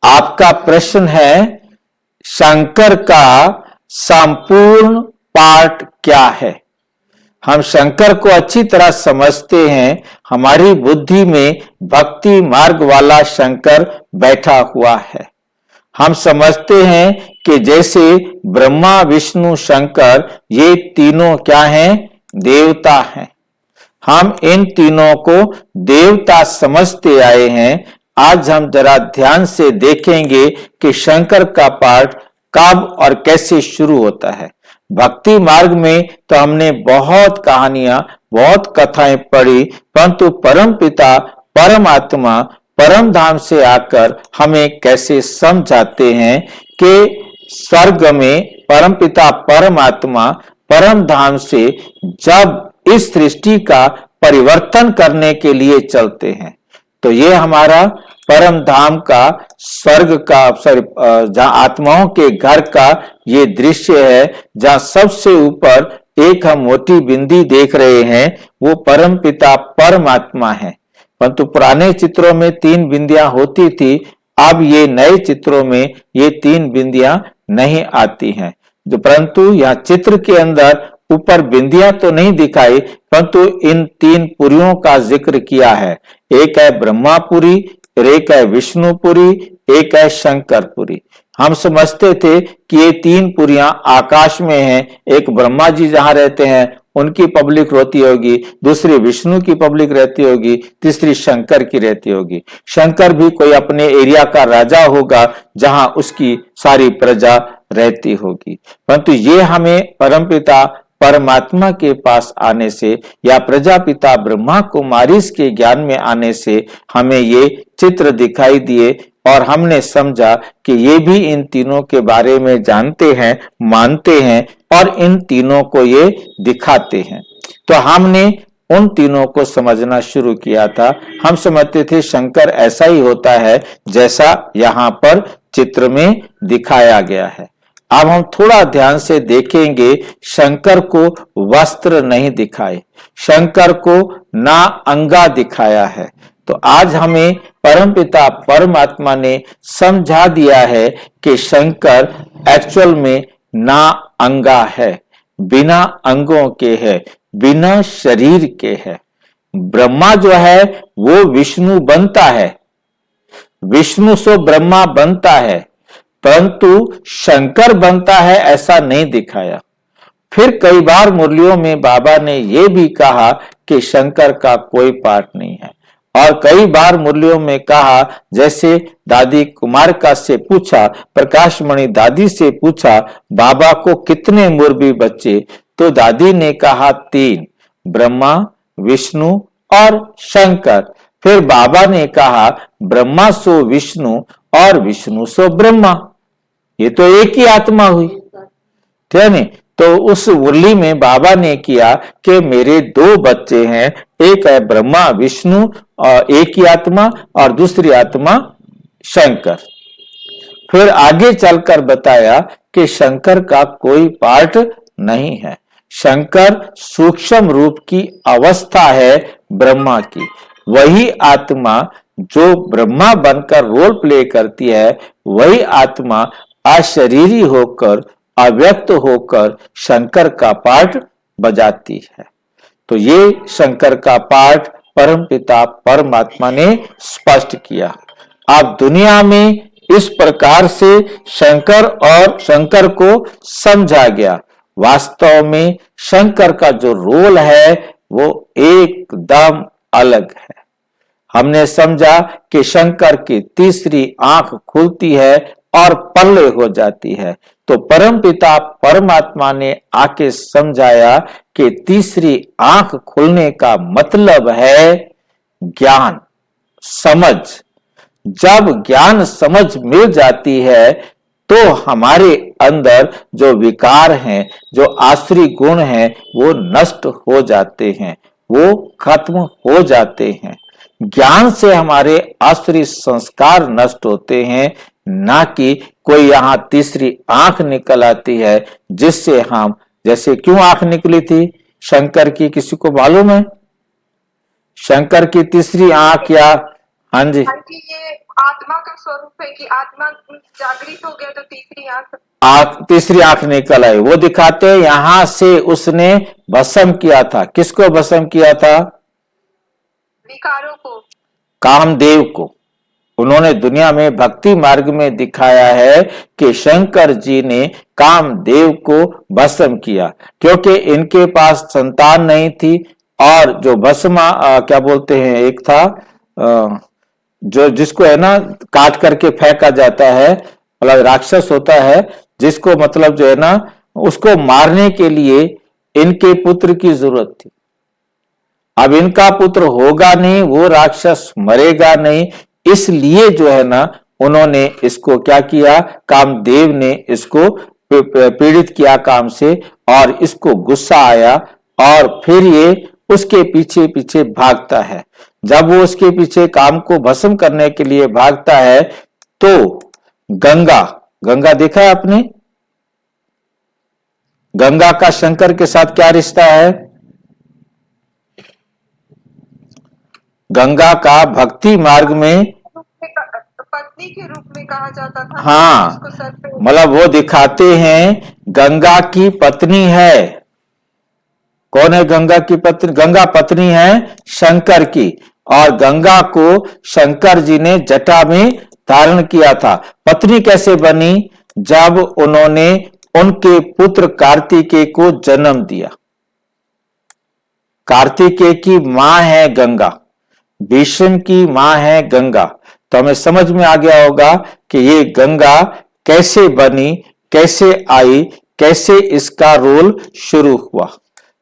आपका प्रश्न है शंकर का संपूर्ण पाठ क्या है। हम शंकर को अच्छी तरह समझते हैं। हमारी बुद्धि में भक्ति मार्ग वाला शंकर बैठा हुआ है। हम समझते हैं कि जैसे ब्रह्मा विष्णु शंकर ये तीनों क्या हैं, देवता हैं। हम इन तीनों को देवता समझते आए हैं। आज हम जरा ध्यान से देखेंगे कि शंकर का पाठ कब और कैसे शुरू होता है। भक्ति मार्ग में तो हमने बहुत कहानियां, बहुत कथाएं पढ़ी, परंतु परम पिता परमात्मा परम धाम से आकर हमें कैसे समझाते हैं कि स्वर्ग में परम पिता परमात्मा परम धाम से जब इस सृष्टि का परिवर्तन करने के लिए चलते हैं, तो ये हमारा परम धाम का, स्वर्ग का, जहां आत्माओं के घर का ये दृश्य है, जहां सबसे ऊपर एक हम मोटी बिंदी देख रहे हैं, वो परम पिता परमात्मा है। परंतु पुराने चित्रों में 3 बिंदियां होती थी, अब ये नए चित्रों में ये 3 बिंदियां नहीं आती हैं। जो परंतु यह चित्र के अंदर ऊपर बिंदियां तो नहीं दिखाई, परंतु इन 3 पुरियों का जिक्र किया है। एक है ब्रह्मापुरी, एक है विष्णुपुरी, एक है शंकरपुरी। हम समझते थे कि ये 3 पुरियां आकाश में हैं। एक ब्रह्मा जी जहां रहते हैं उनकी पब्लिक रहती होगी, दूसरी विष्णु की पब्लिक रहती होगी, तीसरी शंकर की रहती होगी। शंकर भी कोई अपने एरिया का राजा होगा जहां उसकी सारी प्रजा रहती होगी। परंतु ये हमें परमपिता परमात्मा के पास आने से या प्रजापिता ब्रह्मा कुमारीस के ज्ञान में आने से हमें ये चित्र दिखाई दिए और हमने समझा कि ये भी इन तीनों के बारे में जानते हैं, मानते हैं और इन तीनों को ये दिखाते हैं। तो हमने उन तीनों को समझना शुरू किया था। हम समझते थे शंकर ऐसा ही होता है जैसा यहाँ पर चित्र में दिखाया गया है। अब हम थोड़ा ध्यान से देखेंगे, शंकर को वस्त्र नहीं दिखाए, शंकर को ना अंगा दिखाया है। तो आज हमें परमपिता परमात्मा ने समझा दिया है कि शंकर एक्चुअल में ना अंगा है, बिना अंगों के है, बिना शरीर के है। ब्रह्मा जो है वो विष्णु बनता है, विष्णु सो ब्रह्मा बनता है, परंतु शंकर बनता है ऐसा नहीं दिखाया। फिर कई बार मुरलियों में बाबा ने यह भी कहा कि शंकर का कोई पार्ट नहीं है, और कई बार मुरलियों में कहा, जैसे दादी कुमारिका से पूछा, प्रकाश मणि दादी से पूछा बाबा को कितने मुरबी बच्चे, तो दादी ने कहा 3, ब्रह्मा विष्णु और शंकर। फिर बाबा ने कहा ब्रह्मा सो विष्णु और विष्णु सो ब्रह्मा, ये तो एक ही आत्मा हुई, ठीक है नहीं। तो उस मुरली में बाबा ने किया कि मेरे 2 बच्चे हैं, एक है ब्रह्मा विष्णु और एक ही आत्मा, और दूसरी आत्मा शंकर। फिर आगे चलकर बताया कि शंकर का कोई पार्ट नहीं है, शंकर सूक्ष्म रूप की अवस्था है ब्रह्मा की। वही आत्मा जो ब्रह्मा बनकर रोल प्ले करती है, वही आत्मा अशरीरी होकर, अव्यक्त होकर शंकर का पार्ट बजाती है। तो ये शंकर का पार्ट परमपिता परमात्मा ने स्पष्ट किया। अब दुनिया में इस प्रकार से शंकर और शंकर को समझा गया। वास्तव में शंकर का जो रोल है वो एकदम अलग है। हमने समझा कि शंकर की तीसरी आंख खुलती है और पल्ले हो जाती है। तो परमपिता परमात्मा ने आके समझाया कि तीसरी आंख खुलने का मतलब है ज्ञान, समझ। जब ज्ञान समझ मिल जाती है तो हमारे अंदर जो विकार हैं, जो आसुरी गुण हैं, वो नष्ट हो जाते हैं, वो खत्म हो जाते हैं। ज्ञान से हमारे आसुरी संस्कार नष्ट होते हैं, ना कि कोई यहां तीसरी आंख निकल आती है जिससे हम, जैसे क्यों आंख निकली थी शंकर की, किसी को मालूम है? शंकर की तीसरी आंख या हाँ जी, भाई जी ये आत्मा का स्वरूप है कि आत्मा जागृत हो गया तो तीसरी आंख, तीसरी आंख निकल आई, वो दिखाते हैं यहां से उसने भस्म किया था। किसको भस्म किया था? विकारों को। कामदेव को। उन्होंने दुनिया में भक्ति मार्ग में दिखाया है कि शंकर जी ने कामदेव को भस्म किया, क्योंकि इनके पास संतान नहीं थी। और जो भस्मा क्या बोलते हैं, एक था जो जिसको है ना काट करके फेंका जाता है, मतलब राक्षस होता है, जिसको मतलब जो है ना उसको मारने के लिए इनके पुत्र की जरूरत थी। अब इनका पुत्र होगा नहीं, वो राक्षस मरेगा नहीं, इसलिए जो है ना उन्होंने इसको क्या किया, कामदेव ने इसको पीड़ित किया काम से, और इसको गुस्सा आया और फिर ये उसके पीछे पीछे भागता है। जब वो उसके पीछे काम को भस्म करने के लिए भागता है तो गंगा, गंगा देखा है आपने? गंगा का शंकर के साथ क्या रिश्ता है? गंगा का भक्ति मार्ग में, पत्नी के रूप में कहा जाता था। हाँ, उसको सर पे मतलब वो दिखाते हैं गंगा की पत्नी है। कौन है गंगा की पत्नी? गंगा पत्नी है शंकर की, और गंगा को शंकर जी ने जटा में धारण किया था। पत्नी कैसे बनी? जब उन्होंने उनके पुत्र कार्तिकेय को जन्म दिया। कार्तिकेय की मां है गंगा, भीष्म की मां है गंगा। तो हमें समझ में आ गया होगा कि ये गंगा कैसे बनी, कैसे आई, कैसे इसका रोल शुरू हुआ।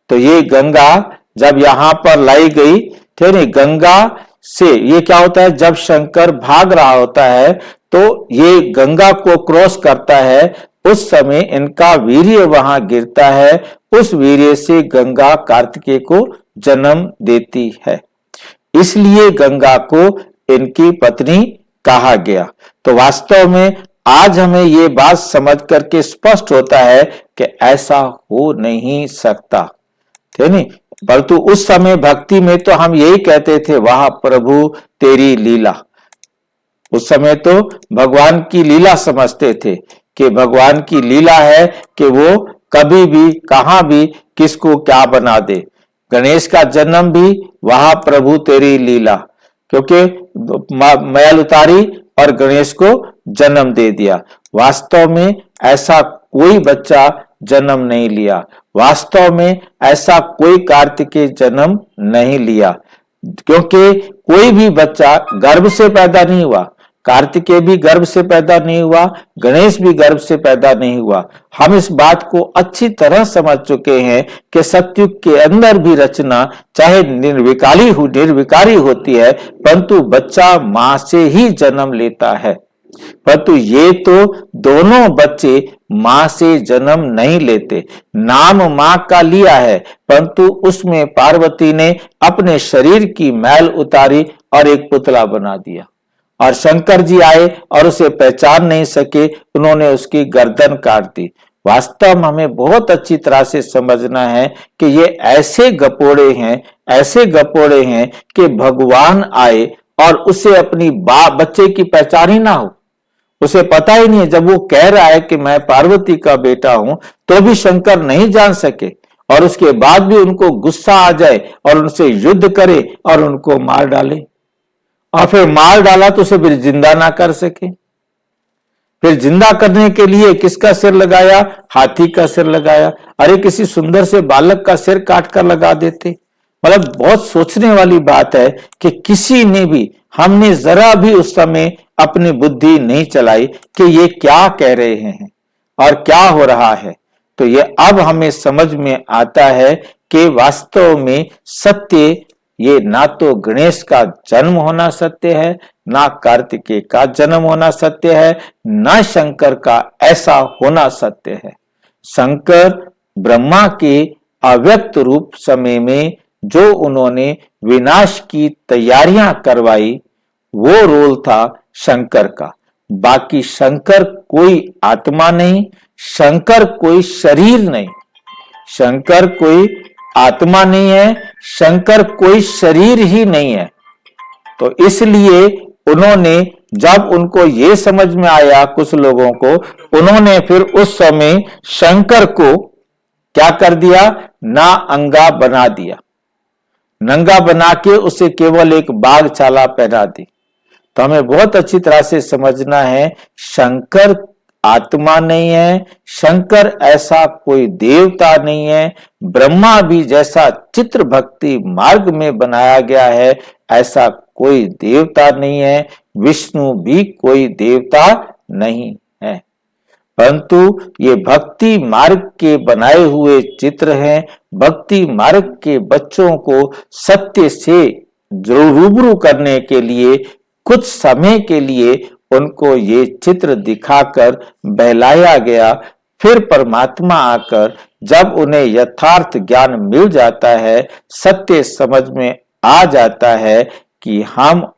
तो ये गंगा जब यहां पर लाई गई, ठीक है, गंगा से ये क्या होता है, जब शंकर भाग रहा होता है तो ये गंगा को क्रॉस करता है, उस समय इनका वीर्य वहां गिरता है, उस वीर्य से गंगा कार्तिकेय को जन्म देती है, इसलिए गंगा को इनकी पत्नी कहा गया। तो वास्तव में आज हमें ये बात समझ करके स्पष्ट होता है कि ऐसा हो नहीं सकता, ठीक नहीं। परंतु उस समय भक्ति में तो हम यही कहते थे, वाह प्रभु तेरी लीला। उस समय तो भगवान की लीला समझते थे कि भगवान की लीला है कि वो कभी भी कहां भी किसको क्या बना दे। गणेश का जन्म भी वहां प्रभु तेरी लीला, क्योंकि मैल उतारी और गणेश को जन्म दे दिया। वास्तव में ऐसा कोई बच्चा जन्म नहीं लिया, वास्तव में ऐसा कोई कार्तिकेय जन्म नहीं लिया, क्योंकि कोई भी बच्चा गर्भ से पैदा नहीं हुआ। कार्तिकेय भी गर्भ से पैदा नहीं हुआ, गणेश भी गर्भ से पैदा नहीं हुआ। हम इस बात को अच्छी तरह समझ चुके हैं कि सतयुग के अंदर भी रचना चाहे निर्विकारी होती है, परंतु बच्चा मां से ही जन्म लेता है। परंतु ये तो दोनों बच्चे मां से जन्म नहीं लेते। नाम मां का लिया है, परंतु उसमें पार्वती ने अपने शरीर की मैल उतारी और एक पुतला बना दिया, और शंकर जी आए और उसे पहचान नहीं सके, उन्होंने उसकी गर्दन काट दी। वास्तव में हमें बहुत अच्छी तरह से समझना है कि ये ऐसे गपोड़े हैं, ऐसे गपोड़े हैं कि भगवान आए और उसे अपनी बच्चे की पहचान ही ना हो, उसे पता ही नहीं है। जब वो कह रहा है कि मैं पार्वती का बेटा हूं, तो भी शंकर नहीं जान सके, और उसके बाद भी उनको गुस्सा आ जाए और उनसे युद्ध करे और उनको मार डाले, और फिर मार डाला तो उसे फिर जिंदा ना कर सके। फिर जिंदा करने के लिए किसका सिर लगाया? हाथी का सिर लगाया। अरे किसी सुंदर से बालक का सिर काट कर लगा देते। मतलब बहुत सोचने वाली बात है कि किसी ने भी, हमने जरा भी उस समय अपनी बुद्धि नहीं चलाई कि ये क्या कह रहे हैं और क्या हो रहा है। तो ये अब हमें समझ में आता है कि वास्तव में सत्य, ये ना तो गणेश का जन्म होना सत्य है, ना कार्तिकेय का जन्म होना सत्य है, ना शंकर का ऐसा होना सत्य है। शंकर ब्रह्मा के अव्यक्त रूप समय में जो उन्होंने विनाश की तैयारियां करवाई, वो रोल था शंकर का। बाकी शंकर कोई आत्मा नहीं, शंकर कोई शरीर नहीं, शंकर कोई आत्मा नहीं है, शंकर कोई शरीर ही नहीं है। तो इसलिए उन्होंने, जब उनको ये समझ में आया कुछ लोगों को, उन्होंने फिर उस समय शंकर को क्या कर दिया, ना अंगा बना दिया, नंगा बना के उसे केवल एक बाग छाला पहना दी। तो हमें बहुत अच्छी तरह से समझना है, शंकर आत्मा नहीं है, शंकर ऐसा कोई देवता नहीं है। ब्रह्मा भी जैसा चित्र भक्ति मार्ग में बनाया गया है, ऐसा कोई देवता नहीं है। विष्णु भी कोई देवता नहीं है, परंतु ये भक्ति मार्ग के बनाए हुए चित्र हैं। भक्ति मार्ग के बच्चों को सत्य से रूबरू करने के लिए कुछ समय के लिए उनको ये चित्र दिखाकर बहलाया गया। फिर परमात्मा आकर जब उन्हें यथार्थ ज्ञान मिल जाता है, सत्य समझ में आ जाता है कि हम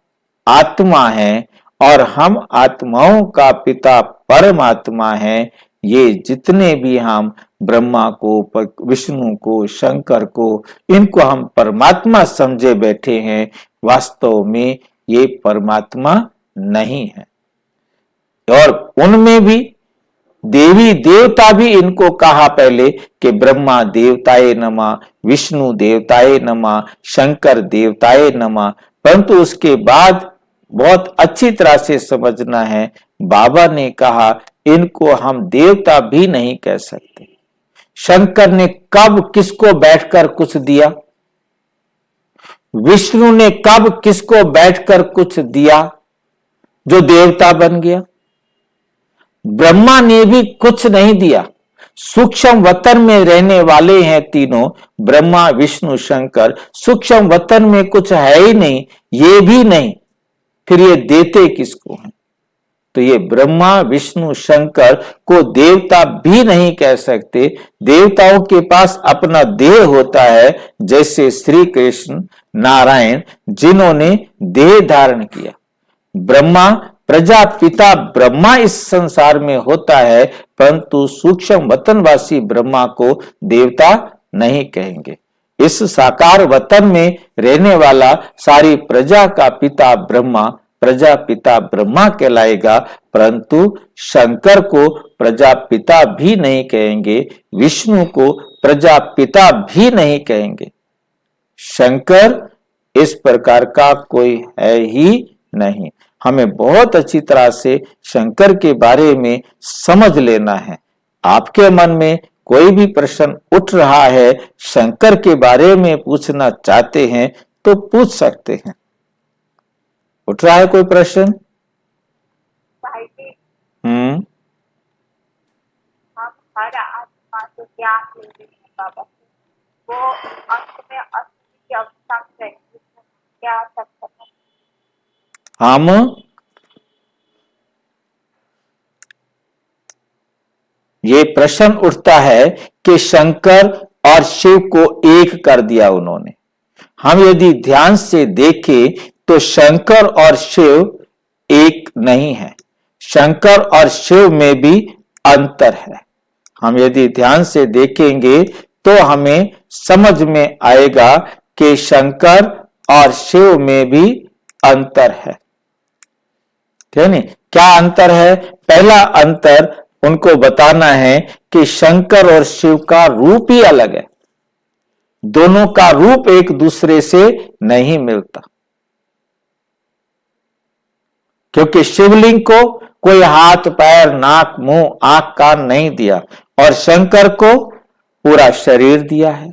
आत्मा हैं और हम आत्माओं का पिता परमात्मा है। ये जितने भी हम ब्रह्मा को, विष्णु को, शंकर को, इनको हम परमात्मा समझे बैठे हैं, वास्तव में ये परमात्मा नहीं है। और उनमें भी देवी देवता भी इनको कहा पहले कि ब्रह्मा देवताए नमः, विष्णु देवताए नमः, शंकर देवताए नमः। परंतु उसके बाद बहुत अच्छी तरह से समझना है, बाबा ने कहा इनको हम देवता भी नहीं कह सकते। शंकर ने कब किसको बैठकर कुछ दिया, विष्णु ने कब किसको बैठकर कुछ दिया जो देवता बन गया। ब्रह्मा ने भी कुछ नहीं दिया। सूक्ष्म वतन में रहने वाले हैं तीनों, ब्रह्मा विष्णु शंकर। सूक्ष्म वतन में कुछ है ही नहीं, ये भी नहीं, फिर ये देते किसको हैं। तो ये ब्रह्मा विष्णु शंकर को देवता भी नहीं कह सकते। देवताओं के पास अपना देह होता है, जैसे श्री कृष्ण नारायण जिन्होंने देह धारण किया। ब्रह्मा प्रजापिता ब्रह्मा इस संसार में होता है, परंतु सूक्ष्म वतनवासी ब्रह्मा को देवता नहीं कहेंगे। इस साकार वतन में रहने वाला सारी प्रजा का पिता ब्रह्मा प्रजापिता ब्रह्मा कहलाएगा, परंतु शंकर को प्रजापिता भी नहीं कहेंगे, विष्णु को प्रजापिता भी नहीं कहेंगे। शंकर इस प्रकार का कोई है ही नहीं। हमें बहुत अच्छी तरह से शंकर के बारे में समझ लेना है। आपके मन में कोई भी प्रश्न उठ रहा है, शंकर के बारे में पूछना चाहते हैं तो पूछ सकते हैं। उठ रहा है कोई प्रश्न? भाई जी, हम्म, हम हर आत्मा से ज्ञान ले रहे हैं बाबा से, वो अंत में असली की अवस्था में रहेगी, क्या सकता है? हम ये प्रश्न उठता है कि शंकर और शिव को एक कर दिया उन्होंने। हम यदि ध्यान से देखें तो शंकर और शिव एक नहीं है, शंकर और शिव में भी अंतर है। हम यदि ध्यान से देखेंगे तो हमें समझ में आएगा कि शंकर और शिव में भी अंतर है। ठीक है? क्या अंतर है? पहला अंतर उनको बताना है कि शंकर और शिव का रूप ही अलग है। दोनों का रूप एक दूसरे से नहीं मिलता, क्योंकि शिवलिंग को कोई हाथ पैर नाक मुंह आंख कान नहीं दिया और शंकर को पूरा शरीर दिया है।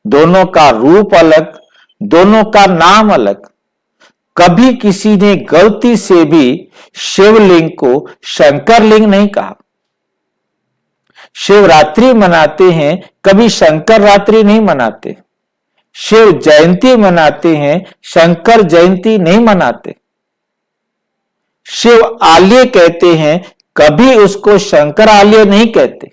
दोनों का रूप अलग, दोनों का नाम अलग। कभी किसी ने गलती से भी शिवलिंग को शंकरलिंग नहीं कहा। शिवरात्रि मनाते हैं, कभी शंकर रात्रि नहीं मनाते। शिव जयंती मनाते हैं, शंकर जयंती नहीं मनाते। शिव आलय कहते हैं, कभी उसको शंकर आलय नहीं कहते।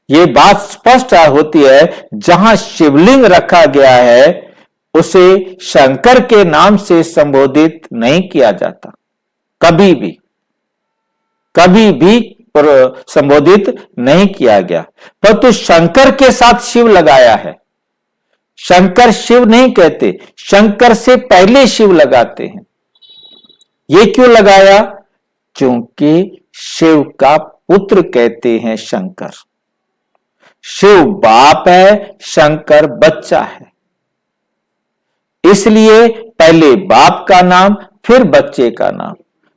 ये बात स्पष्ट होती है, जहां शिवलिंग रखा गया है उसे शंकर के नाम से संबोधित नहीं किया जाता, कभी भी संबोधित नहीं किया गया। परंतु शंकर के साथ शिव लगाया है, शंकर शिव नहीं कहते, शंकर से पहले शिव लगाते हैं। ये क्यों लगाया? क्योंकि शिव का पुत्र कहते हैं शंकर। शिव बाप है, शंकर बच्चा है, इसलिए पहले बाप का नाम फिर बच्चे का नाम।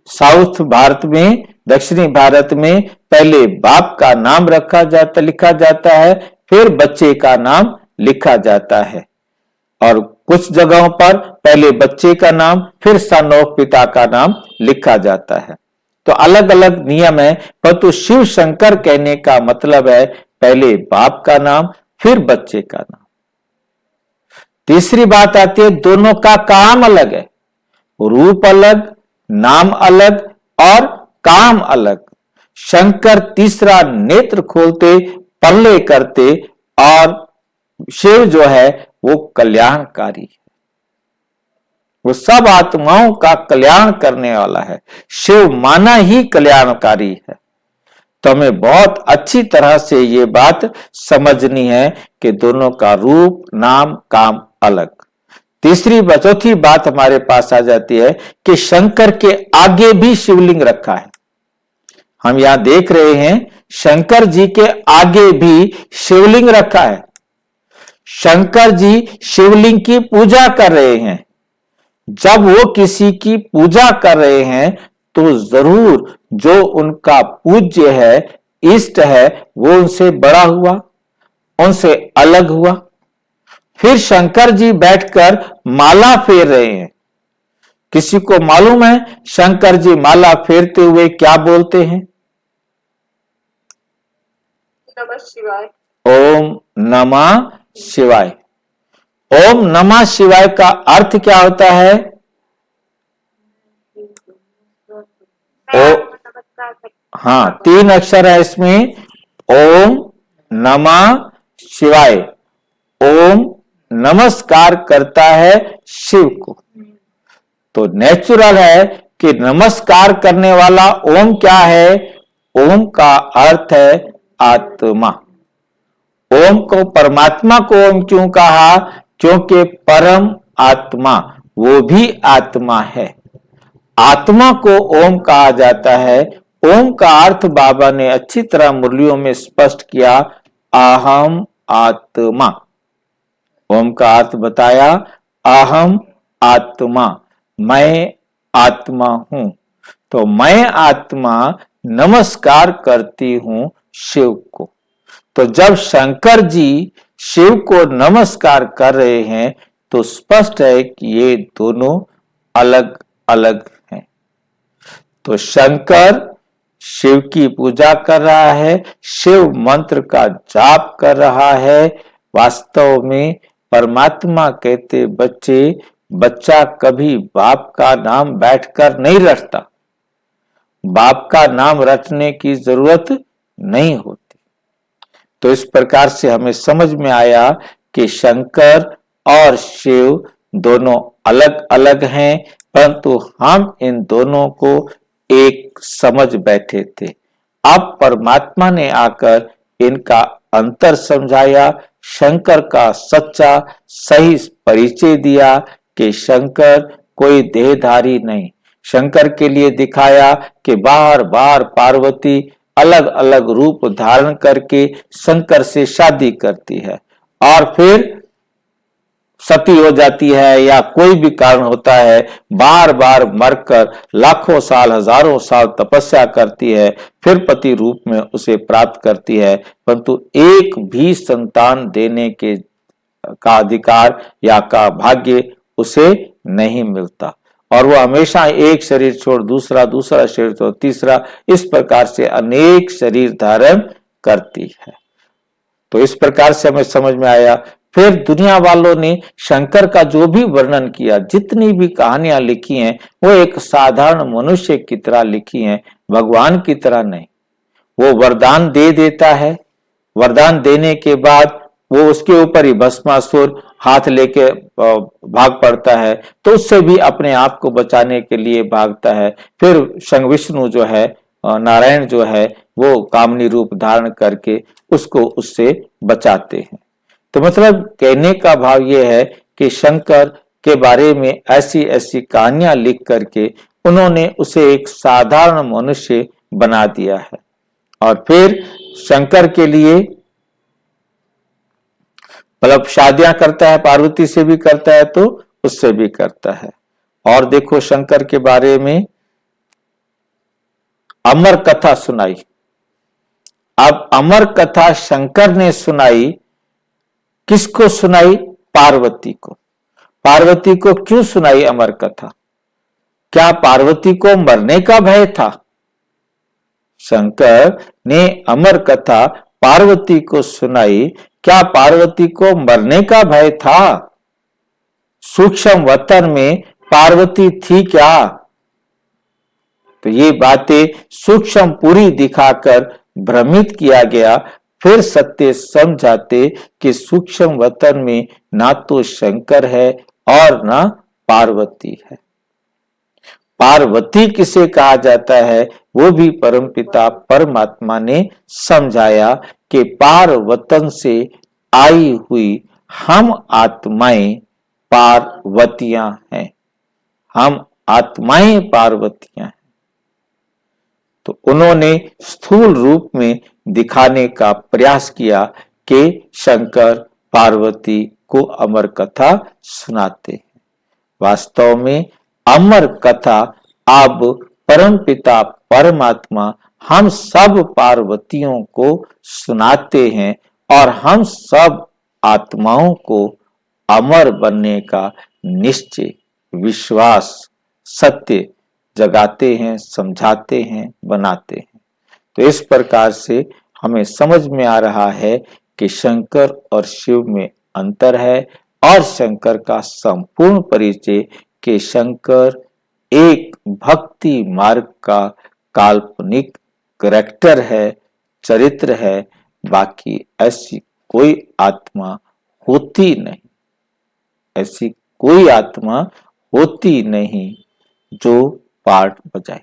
साउथ भारत में, दक्षिणी भारत में पहले बाप का नाम लिखा जाता है, फिर बच्चे का नाम लिखा जाता है। और कुछ जगहों पर पहले बच्चे का नाम फिर सन ऑफ पिता का नाम लिखा जाता है। तो अलग अलग नियम है, परंतु शिव शंकर कहने का मतलब है पहले बाप का नाम फिर बच्चे का नाम। तीसरी बात आती है, दोनों का काम अलग है, रूप अलग, नाम अलग और काम अलग। शंकर तीसरा नेत्र खोलते, प्रलय करते, और शिव जो है वो कल्याणकारी है, वो सब आत्माओं का कल्याण करने वाला है। शिव माना ही कल्याणकारी है। तो हमें बहुत अच्छी तरह से ये बात समझनी है कि दोनों का रूप, नाम, काम अलग। चौथी बात हमारे पास आ जाती है कि शंकर के आगे भी शिवलिंग रखा है। हम यहां देख रहे हैं शंकर जी के आगे भी शिवलिंग रखा है। शंकर जी शिवलिंग की पूजा कर रहे हैं। जब वो किसी की पूजा कर रहे हैं तो जरूर जो उनका पूज्य है, इष्ट है, वो उनसे बड़ा हुआ, उनसे अलग हुआ। फिर शंकर जी बैठकर माला फेर रहे हैं। किसी को मालूम है शंकर जी माला फेरते हुए क्या बोलते हैं? नमः शिवाय। ओम नमः शिवाय। ओम नमः शिवाय का अर्थ क्या होता है? हाँ, 3 अक्षर है इसमें। ओम नमः शिवाय। ओम नमस्कार करता है शिव को। तो नेचुरल है कि नमस्कार करने वाला ओम क्या है? ओम का अर्थ है आत्मा। ओम को, परमात्मा को ओम क्यों कहा? क्योंकि परम आत्मा वो भी आत्मा है। आत्मा को ओम कहा जाता है। ओम का अर्थ बाबा ने अच्छी तरह मुरलियों में स्पष्ट किया, अहम आत्मा। ओम का अर्थ बताया, अहम आत्मा, मैं आत्मा हूं। तो मैं आत्मा नमस्कार करती हूं शिव को। तो जब शंकर जी शिव को नमस्कार कर रहे हैं तो स्पष्ट है कि ये दोनों अलग अलग हैं। तो शंकर शिव की पूजा कर रहा है, शिव मंत्र का जाप कर रहा है। वास्तव में परमात्मा कहते बच्चा कभी बाप का नाम बैठकर नहीं रटता। बाप का नाम रटने की जरूरत नहीं होती। तो इस प्रकार से हमें समझ में आया कि शंकर और शिव दोनों अलग अलग हैं, परंतु हम इन दोनों को एक समझ बैठे थे। अब परमात्मा ने आकर इनका अंतर समझाया, शंकर का सच्चा सही परिचय दिया कि शंकर कोई देहधारी नहीं। शंकर के लिए दिखाया कि बार बार पार्वती अलग अलग रूप धारण करके शंकर से शादी करती है और फिर सती हो जाती है या कोई भी कारण होता है, बार बार मरकर लाखों साल, हजारों साल तपस्या करती है, फिर पति रूप में उसे प्राप्त करती है, परंतु एक भी संतान देने का अधिकार या का भाग्य उसे नहीं मिलता और वो हमेशा एक शरीर छोड़ दूसरा, दूसरा शरीर छोड़ तीसरा, इस प्रकार से अनेक शरीर धारण करती है। तो इस प्रकार से हमें समझ में आया। फिर दुनिया वालों ने शंकर का जो भी वर्णन किया, जितनी भी कहानियां लिखी हैं, वो एक साधारण मनुष्य की तरह लिखी हैं, भगवान की तरह नहीं। वो वरदान दे देता है, वरदान देने के बाद वो उसके ऊपर ही भस्मासुर हाथ लेके भाग पड़ता है, तो उससे भी अपने आप को बचाने के लिए भागता है। फिर शंकर विष्णु जो है, नारायण जो है, वो कामनी रूप धारण करके उसको उससे बचाते हैं। तो मतलब कहने का भाव यह है कि शंकर के बारे में ऐसी ऐसी कहानियां लिख करके उन्होंने उसे एक साधारण मनुष्य बना दिया है। और फिर शंकर के लिए मतलब शादियां करता है, पार्वती से भी करता है तो उससे भी करता है। और देखो शंकर के बारे में अमर कथा सुनाई। अब अमर कथा शंकर ने सुनाई, किसको सुनाई? पार्वती को। पार्वती को क्यों सुनाई अमर कथा? क्या पार्वती को मरने का भय था? शंकर ने अमर कथा पार्वती को सुनाई, क्या पार्वती को मरने का भय था? सूक्ष्म वतन में पार्वती थी क्या? तो ये बातें सूक्ष्म पूरी दिखाकर भ्रमित किया गया। फिर सत्य समझाते कि सूक्ष्म वतन में ना तो शंकर है और ना पार्वती है। पार्वती किसे कहा जाता है वो भी परमपिता परमात्मा ने समझाया कि पार्वतन से आई हुई हम आत्माएं पार्वतियां हैं। हम आत्माएं पार्वतियां हैं। तो उन्होंने स्थूल रूप में दिखाने का प्रयास किया कि शंकर पार्वती को अमर कथा सुनाते हैं। वास्तव में अमर कथा अब परमपिता परमात्मा हम सब पार्वतियों को सुनाते हैं और हम सब आत्माओं को अमर बनने का निश्चय, विश्वास, सत्य जगाते हैं, समझाते हैं, बनाते हैं। तो इस प्रकार से हमें समझ में आ रहा है कि शंकर और शिव में अंतर है और शंकर का संपूर्ण परिचय कि शंकर एक भक्ति मार्ग का काल्पनिक कैरेक्टर है, चरित्र है। बाकी ऐसी कोई आत्मा होती नहीं, ऐसी कोई आत्मा होती नहीं जो पार्ट बजाए।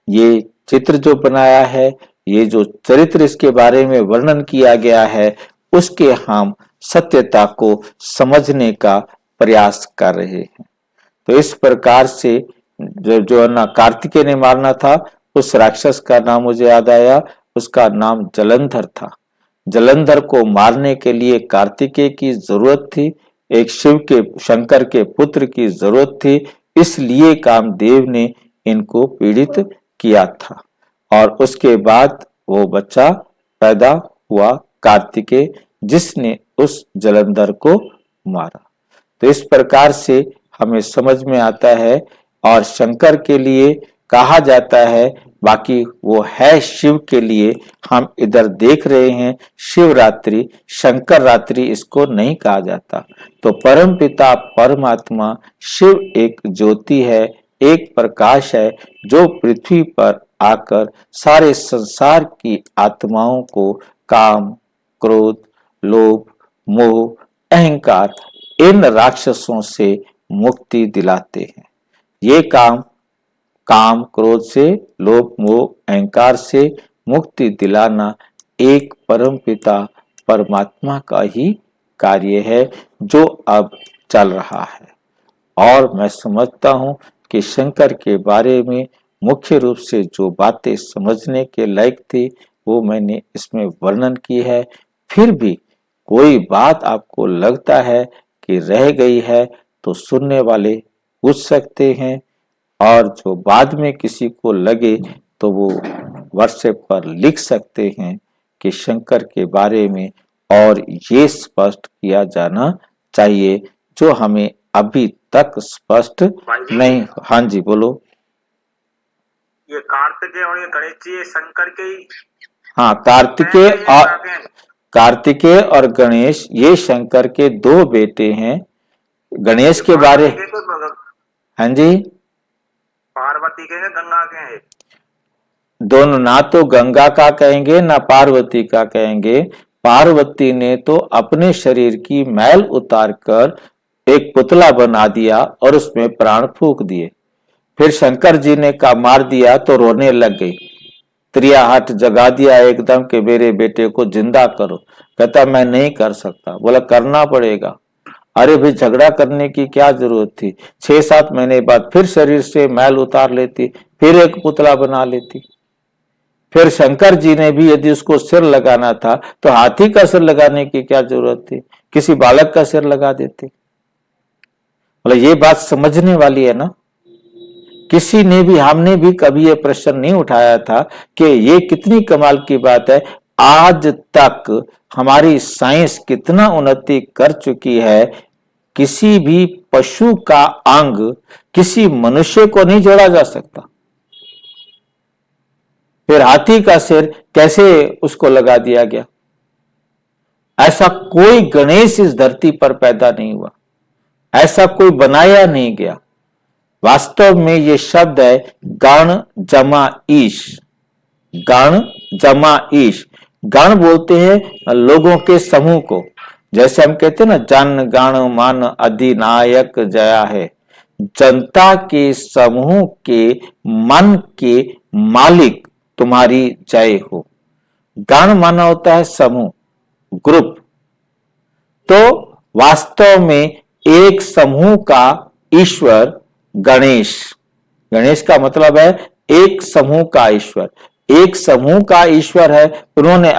ये चित्र जो बनाया है, ये जो चरित्र इसके बारे में वर्णन किया गया है, उसके हम सत्यता को समझने का प्रयास कर रहे हैं। तो इस प्रकार से जो ना कार्तिकेय ने मारना था, उस राक्षस का नाम मुझे याद आया, उसका नाम जलंधर था। जलंधर को मारने के लिए कार्तिकेय की जरूरत थी, एक शिव के शंकर के पुत्र की जरूरत थी, इसलिए कामदेव ने इनको पीड़ित किया था। और उसके बाद वो बच्चा पैदा हुआ कार्तिकेय, जिसने उस जलंधर को मारा। तो इस प्रकार से हमें समझ में आता है। और शंकर के लिए कहा जाता है, बाकी वो है शिव के लिए। हम इधर देख रहे हैं शिवरात्रि, शंकर रात्रि इसको नहीं कहा जाता। तो परमपिता परमात्मा शिव एक ज्योति है, एक प्रकाश है, जो पृथ्वी पर आकर सारे संसार की आत्माओं को काम, क्रोध, लोभ, मोह, अहंकार इन राक्षसों से मुक्ति दिलाते हैं। ये काम क्रोध से, लोभ, मोह, अहंकार से मुक्ति दिलाना एक परमपिता परमात्मा का ही कार्य है, जो अब चल रहा है। और मैं समझता हूं कि शंकर के बारे में मुख्य रूप से जो बातें समझने के लायक थी वो मैंने इसमें वर्णन की है। फिर भी कोई बात आपको लगता है कि रह गई है तो सुनने वाले पूछ सकते हैं, और जो बाद में किसी को लगे तो वो व्हाट्सएप पर लिख सकते हैं कि शंकर के बारे में और ये स्पष्ट किया जाना चाहिए जो हमें अभी तक स्पष्ट नहीं। हाँ जी बोलो। ये कार्तिकेय और ये गणेश जी ये शंकर के ही। हाँ, कार्तिकेय और गणेश ये शंकर के दो बेटे हैं। गणेश के बारे, हाँ जी, पार्वती के गंगा के हैं दोनों, ना तो गंगा का कहेंगे ना पार्वती का कहेंगे। पार्वती ने तो अपने शरीर की मैल उतारकर एक पुतला बना दिया और उसमें प्राण फूंक दिए। फिर शंकर जी ने का मार दिया तो रोने लग गई, त्रियाहट जगा दिया एकदम कि मेरे बेटे को जिंदा करो। कहता मैं नहीं कर सकता। बोला करना पड़ेगा। अरे भाई झगड़ा करने की क्या जरूरत थी, 6-7 महीने बाद फिर शरीर से मैल उतार लेती, फिर एक पुतला बना लेती। फिर शंकर जी ने भी यदि उसको सिर लगाना था तो हाथी का सिर लगाने की क्या जरूरत थी, किसी बालक का सिर लगा देते। मतलब ये बात समझने वाली है ना। किसी ने भी, हमने भी कभी ये प्रश्न नहीं उठाया था कि ये कितनी कमाल की बात है, आज तक हमारी साइंस कितना उन्नति कर चुकी है, किसी भी पशु का अंग किसी मनुष्य को नहीं जोड़ा जा सकता। फिर हाथी का सिर कैसे उसको लगा दिया गया? ऐसा कोई गणेश इस धरती पर पैदा नहीं हुआ, ऐसा कोई बनाया नहीं गया। वास्तव में ये शब्द है गण जमा ईश। गण जमा ईश, गण बोलते हैं लोगों के समूह को। जैसे हम कहते हैं ना, जन गण मन अधिनायक जया है, जनता के समूह के मन के मालिक तुम्हारी जय हो। गण माना होता है समूह, ग्रुप। तो वास्तव में एक समूह का ईश्वर गणेश, गणेश का मतलब है एक समूह का ईश्वर, एक समूह का ईश्वर है। उन्होंने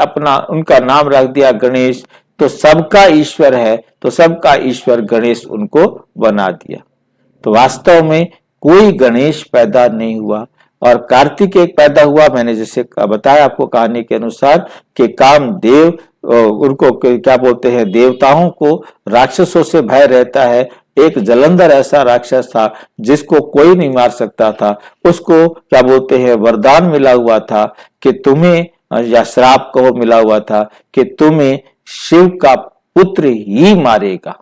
उनका नाम रख दिया गणेश, तो सबका ईश्वर है, तो सबका ईश्वर गणेश उनको बना दिया। तो वास्तव में कोई गणेश पैदा नहीं हुआ। और कार्तिक एक पैदा हुआ, मैंने जैसे बताया आपको कहानी के अनुसार, कि कामदेव, उनको क्या बोलते हैं, देवताओं को राक्षसों से भय रहता है। एक जलंधर ऐसा राक्षस था जिसको कोई नहीं मार सकता था, उसको क्या बोलते हैं, वरदान मिला हुआ था कि तुम्हें, या श्राप कहो मिला हुआ था कि तुम्हें शिव का पुत्र ही मारेगा।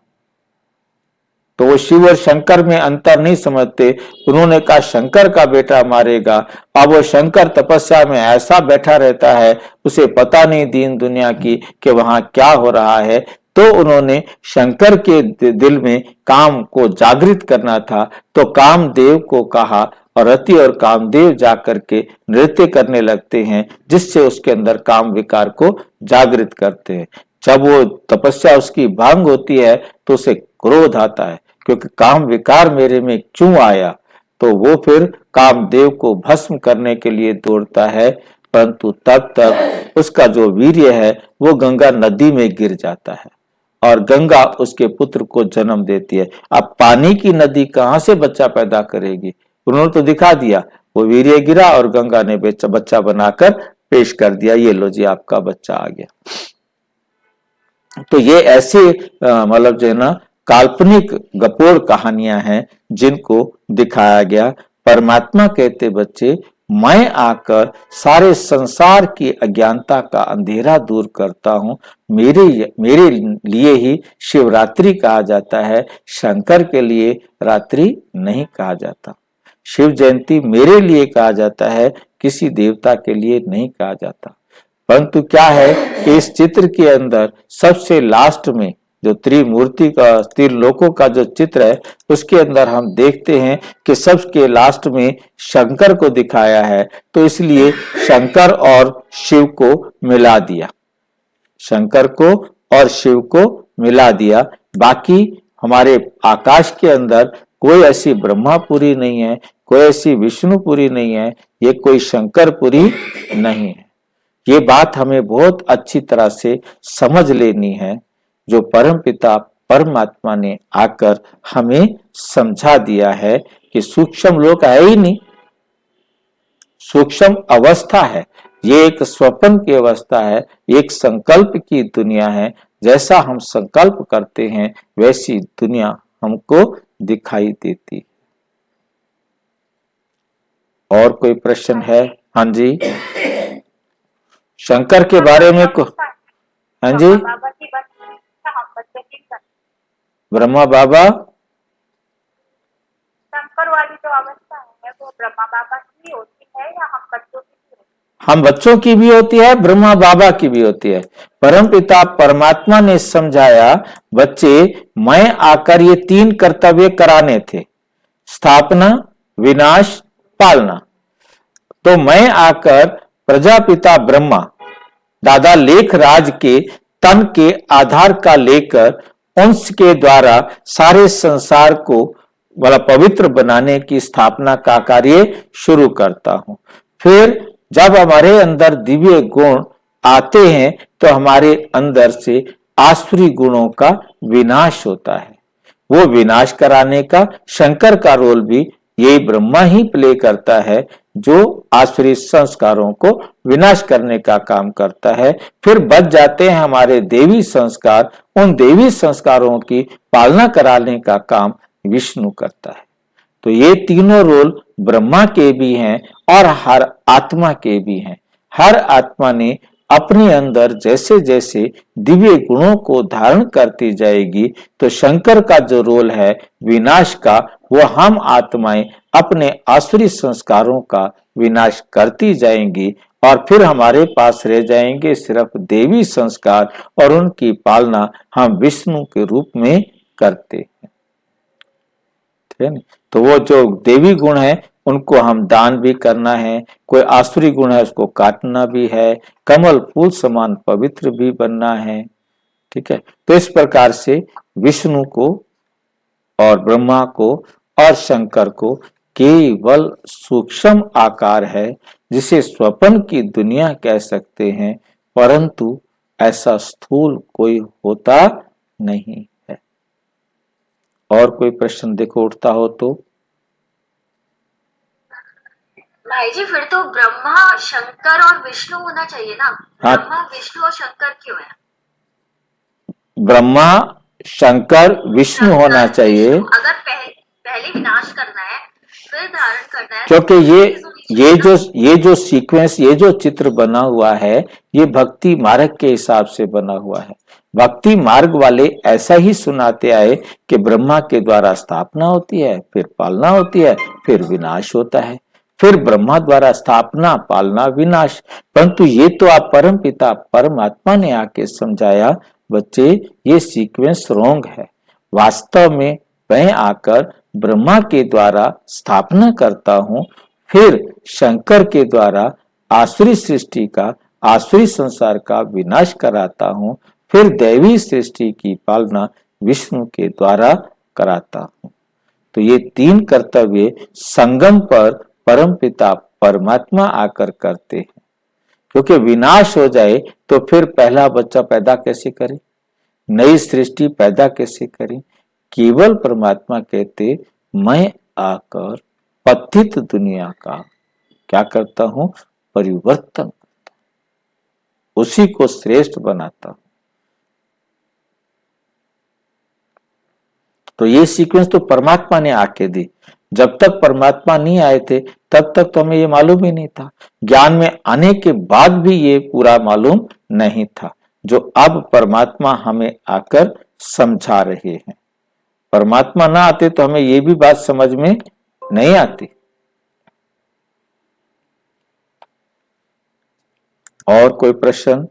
तो वो शिव और शंकर में अंतर नहीं समझते, उन्होंने कहा शंकर का बेटा मारेगा। अब वो शंकर तपस्या में ऐसा बैठा रहता है, उसे पता नहीं दीन दुनिया की कि वहां क्या हो रहा है। तो उन्होंने शंकर के दिल में काम को जागृत करना था, तो कामदेव को कहा, और रति और कामदेव जाकर के नृत्य करने लगते हैं, जिससे उसके अंदर काम विकार को जागृत करते हैं। जब वो तपस्या उसकी भंग होती है तो उसे क्रोध आता है, क्योंकि काम विकार मेरे में क्यों आया। तो वो फिर कामदेव को भस्म करने के लिए दौड़ता है, परंतु तब तक उसका जो वीर्य है वो गंगा नदी में गिर जाता है, और गंगा उसके पुत्र को जन्म देती है। अब पानी की नदी कहां से बच्चा पैदा करेगी? उन्होंने तो दिखा दिया, वो वीर्य गिरा और गंगा ने बच्चा बनाकर पेश कर दिया, ये लो जी आपका बच्चा आ गया। तो ये ऐसे मतलब जो है ना, काल्पनिक गपोड़ कहानियां हैं जिनको दिखाया गया। परमात्मा कहते बच्चे, मैं आकर सारे संसार की अज्ञानता का अंधेरा दूर करता हूं। मेरे लिए ही शिवरात्रि कहा जाता है, शंकर के लिए रात्रि नहीं कहा जाता। शिव जयंती मेरे लिए कहा जाता है, किसी देवता के लिए नहीं कहा जाता। परंतु क्या है कि इस चित्र के अंदर सबसे लास्ट में जो त्रिमूर्ति का, त्रिलोकों का जो चित्र है, उसके अंदर हम देखते हैं कि सबके लास्ट में शंकर को दिखाया है। तो इसलिए शंकर और शिव को मिला दिया, शंकर को और शिव को मिला दिया। बाकी हमारे आकाश के अंदर कोई ऐसी ब्रह्मापुरी नहीं है, कोई ऐसी विष्णुपुरी नहीं है, ये कोई शंकरपुरी नहीं है। ये बात हमें बहुत अच्छी तरह से समझ लेनी है, जो परमपिता परमात्मा ने आकर हमें समझा दिया है कि सूक्ष्म लोक है ही नहीं, सूक्ष्म अवस्था है, ये एक स्वप्न की अवस्था है, एक संकल्प की दुनिया है। जैसा हम संकल्प करते हैं वैसी दुनिया हमको दिखाई देती। और कोई प्रश्न है? हाँ जी, शंकर के बारे में को, हाँ जी, ब्रह्मा बाबा, शंकर वाली जो अवस्था है वो ब्रह्मा बाबा की होती है या हम बच्चों की भी होती है? हम बच्चों की भी होती है, ब्रह्मा बाबा की भी होती है। परमपिता परमात्मा ने समझाया, बच्चे मैं आकर ये 3 कर्तव्य कराने थे, स्थापना, विनाश, पालना। तो मैं आकर प्रजापिता ब्रह्मा, दादा लेखराज के तन के आधार का लेकर अंश के द्वारा सारे संसार को वाला पवित्र बनाने की स्थापना का कार्य शुरू करता हूं। फिर जब हमारे अंदर दिव्य गुण आते हैं तो हमारे अंदर से आसुरी गुणों का विनाश होता है। वो विनाश कराने का शंकर का रोल भी यही ब्रह्मा ही प्ले करता है, जो आसुरी संस्कारों को विनाश करने का काम करता है। फिर बच जाते हैं हमारे देवी संस्कार, उन देवी संस्कारों की पालना कराने का काम विष्णु करता है। तो ये तीनों रोल ब्रह्मा के भी हैं और हर आत्मा के भी हैं। हर आत्मा ने अपने अंदर जैसे जैसे दिव्य गुणों को धारण करती जाएगी तो शंकर का जो रोल है विनाश का, वो हम आत्माएं अपने आसुरी संस्कारों का विनाश करती जाएंगी और फिर हमारे पास रह जाएंगे सिर्फ देवी संस्कार और उनकी पालना हम विष्णु के रूप में करते हैं। ठीक है ना? तो वो जो देवी गुण है उनको हम दान भी करना है, कोई आसुरी गुण है उसको काटना भी है, कमल फूल समान पवित्र भी बनना है। ठीक है, तो इस प्रकार से विष्णु को और ब्रह्मा को और शंकर को केवल सूक्ष्म आकार है जिसे स्वप्न की दुनिया कह सकते हैं, परंतु ऐसा स्थूल कोई होता नहीं है। और कोई प्रश्न देखो उठता हो तो? भाई जी फिर तो ब्रह्मा शंकर और विष्णु होना चाहिए ना। हाँ। ब्रह्मा विष्णु और शंकर क्यों है? ब्रह्मा शंकर विष्णु होना चाहिए अगर पहले विनाश करना है फिर धारण करना है, क्योंकि ये जो सीक्वेंस, ये जो चित्र बना हुआ है ये भक्ति मार्ग के हिसाब से बना हुआ है। भक्ति मार्ग वाले ऐसा ही सुनाते आए कि ब्रह्मा के द्वारा स्थापना होती है, फिर पालना होती है, फिर विनाश होता है, फिर ब्रह्मा द्वारा स्थापना, पालना, विनाश। परंतु ये तो आप परम पिता परमात्मा ने आके समझाया, बच्चे ये सीक्वेंस रॉन्ग है। वास्तव में मैं आकर ब्रह्मा के द्वारा स्थापना करता हूं, फिर शंकर के द्वारा आसुरी सृष्टि का, आसुरी संसार का विनाश कराता हूं, फिर दैवी सृष्टि की पालना विष्णु के द्वारा कराता हूं। तो ये तीन कर्तव्य संगम पर परम पिता परमात्मा आकर करते हैं। क्योंकि विनाश हो जाए तो फिर पहला बच्चा पैदा कैसे करे, नई सृष्टि पैदा कैसे करे? केवल परमात्मा कहते मैं आकर पतित दुनिया का क्या करता हूं? परिवर्तन करता हूं, उसी को श्रेष्ठ बनाता हूं। तो ये सीक्वेंस तो परमात्मा ने आके दी। जब तक परमात्मा नहीं आए थे तब तक तो हमें ये मालूम ही नहीं था। ज्ञान में आने के बाद भी ये पूरा मालूम नहीं था, जो अब परमात्मा हमें आकर समझा रहे हैं। परमात्मा ना आते तो हमें ये भी बात समझ में नहीं आती। और कोई प्रश्न,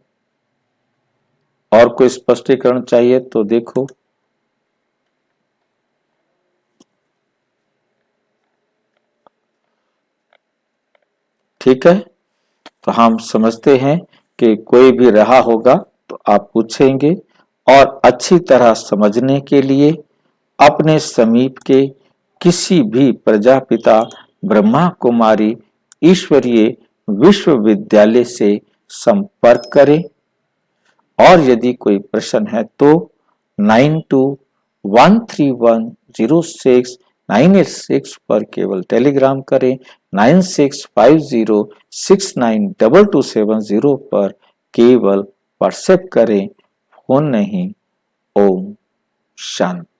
और कोई स्पष्टीकरण चाहिए तो देखो। ठीक है, तो हम समझते हैं कि कोई भी रहा होगा तो आप पूछेंगे। और अच्छी तरह समझने के लिए अपने समीप के किसी भी प्रजापिता ब्रह्मा कुमारी ईश्वरीय विश्वविद्यालय से संपर्क करें। और यदि कोई प्रश्न है तो 9213106986 पर केवल टेलीग्राम करें, 9650692270 पर केवल व्हाट्सएप करें, फोन नहीं। ओम शांति।